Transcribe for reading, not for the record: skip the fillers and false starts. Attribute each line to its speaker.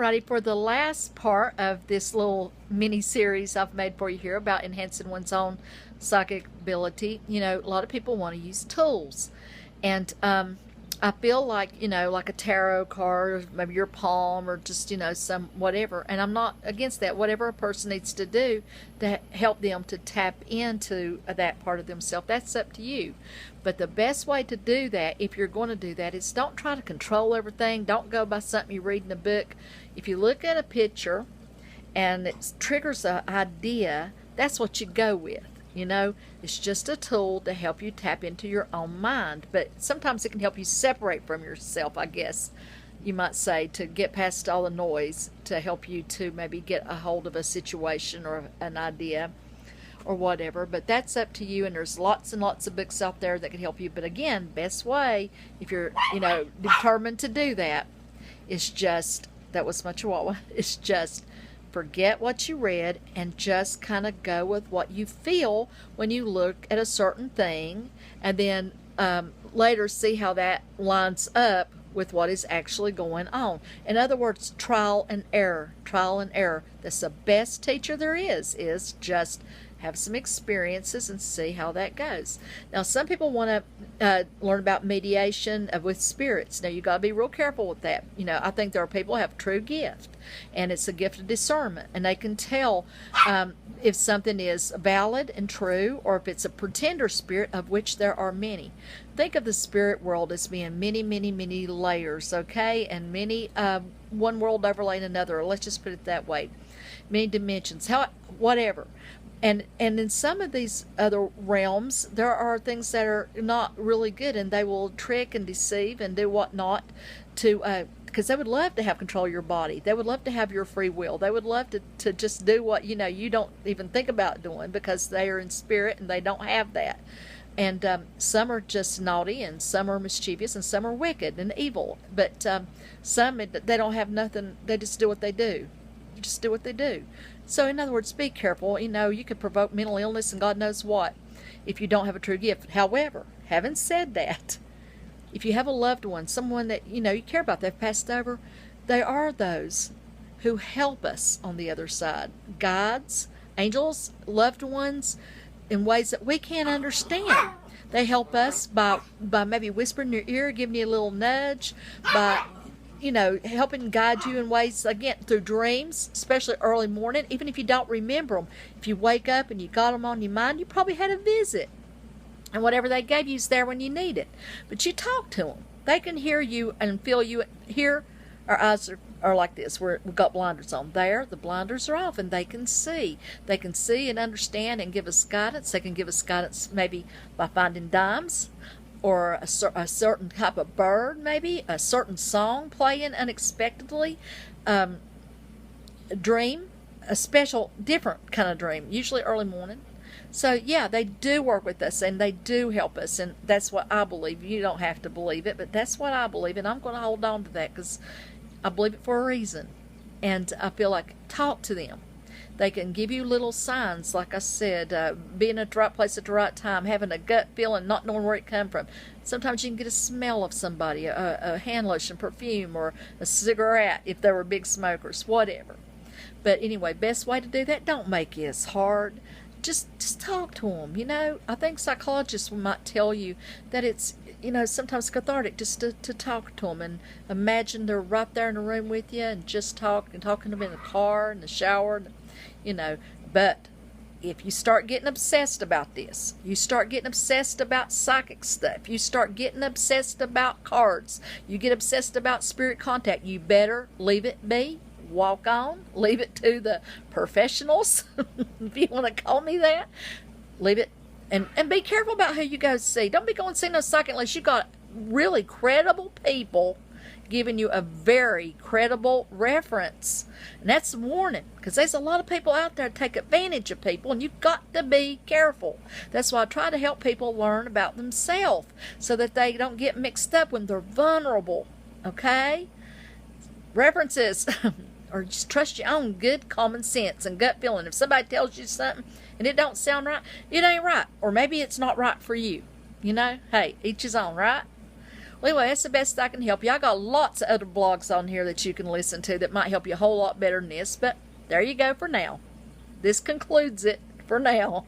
Speaker 1: Alrighty, for the last part of this little mini series I've made for you here about enhancing one's own psychic ability, a lot of people want to use tools. And I feel like, like a tarot card, maybe your palm, or just, some whatever. And I'm not against that. Whatever a person needs to do to help them to tap into that part of themselves, that's up to you. But the best way to do that, if you're going to do that, is don't try to control everything. Don't go by something you read in a book. If you look at a picture and it triggers an idea, that's what you go with. It's just a tool to help you tap into your own mind. But sometimes it can help you separate from yourself, I guess you might say, to get past all the noise, to help you to maybe get a hold of a situation or an idea or whatever. But that's up to you, and there's lots and lots of books out there that can help you. But again, best way, if you're, determined to do that, is just, that was my chihuahua, it's just forget what you read and just kind of go with what you feel when you look at a certain thing, and then later see how that lines up with what is actually going on. In other words, trial and error. Trial and error. That's the best teacher there is just have some experiences and see how that goes. Now, some people want to learn about mediation with spirits. Now, you got to be real careful with that. I think there are people who have true gift, and it's a gift of discernment, and they can tell if something is valid and true, or if it's a pretender spirit, of which there are many. Think of the spirit world as being many, many, many layers, okay, and many one world overlaying another. Let's just put it that way. Many dimensions, whatever. And in some of these other realms, there are things that are not really good, and they will trick and deceive and do whatnot to, because they would love to have control of your body. They would love to have your free will. They would love to just do what, you don't even think about doing, because they are in spirit and they don't have that. And some are just naughty, and some are mischievous, and some are wicked and evil. But some, they don't have nothing. They just do what they do. Just do what they do. So in other words, be careful. You could provoke mental illness and God knows what if you don't have a true gift. However, having said that, if you have a loved one, someone that you care about, they've passed over, they are those who help us on the other side. Guides, angels, loved ones, in ways that we can't understand. They help us by maybe whispering in your ear, giving you a little nudge, by helping guide you in ways, again, through dreams, especially early morning. Even if you don't remember them, if you wake up and you got them on your mind, you probably had a visit. And whatever they gave you is there when you need it. But you talk to them. They can hear you and feel you. Here, our eyes are like this. We've got blinders on. There, the blinders are off, and they can see. They can see and understand and give us guidance. They can give us guidance maybe by finding dimes, or a certain type of bird, maybe a certain song playing unexpectedly, dream, a special, different kind of dream, usually early morning. So yeah, they do work with us, and they do help us, and that's what I believe. You don't have to believe it, but that's what I believe, and I'm going to hold on to that because I believe it for a reason. And I feel like, talk to them. They can give you little signs, like I said, being at the right place at the right time, having a gut feeling, not knowing where it come from. Sometimes you can get a smell of somebody, a hand lotion, perfume, or a cigarette if they were big smokers, whatever. But anyway, best way to do that, don't make it as hard. Just talk to them, I think psychologists might tell you that it's, sometimes cathartic just to talk to them and imagine they're right there in the room with you and just talking to them in the car, in the shower, But if you start getting obsessed about this, you start getting obsessed about psychic stuff, you start getting obsessed about cards, you get obsessed about spirit contact, you better leave it be. Walk on, leave it to the professionals, if you want to call me that. Leave it, and be careful about who you go see. Don't be going see no psychic unless you got really credible people giving you a very credible reference. And that's a warning, because there's a lot of people out there that take advantage of people, and you've got to be careful. That's why I try to help people learn about themselves so that they don't get mixed up when they're vulnerable, okay? References or just trust your own good common sense and gut feeling. If somebody tells you something and it don't sound right, it ain't right. Or maybe it's not right for you. Hey, each his own, right? Well, anyway, that's the best I can help you. I got lots of other blogs on here that you can listen to that might help you a whole lot better than this, but there you go for now. This concludes it for now.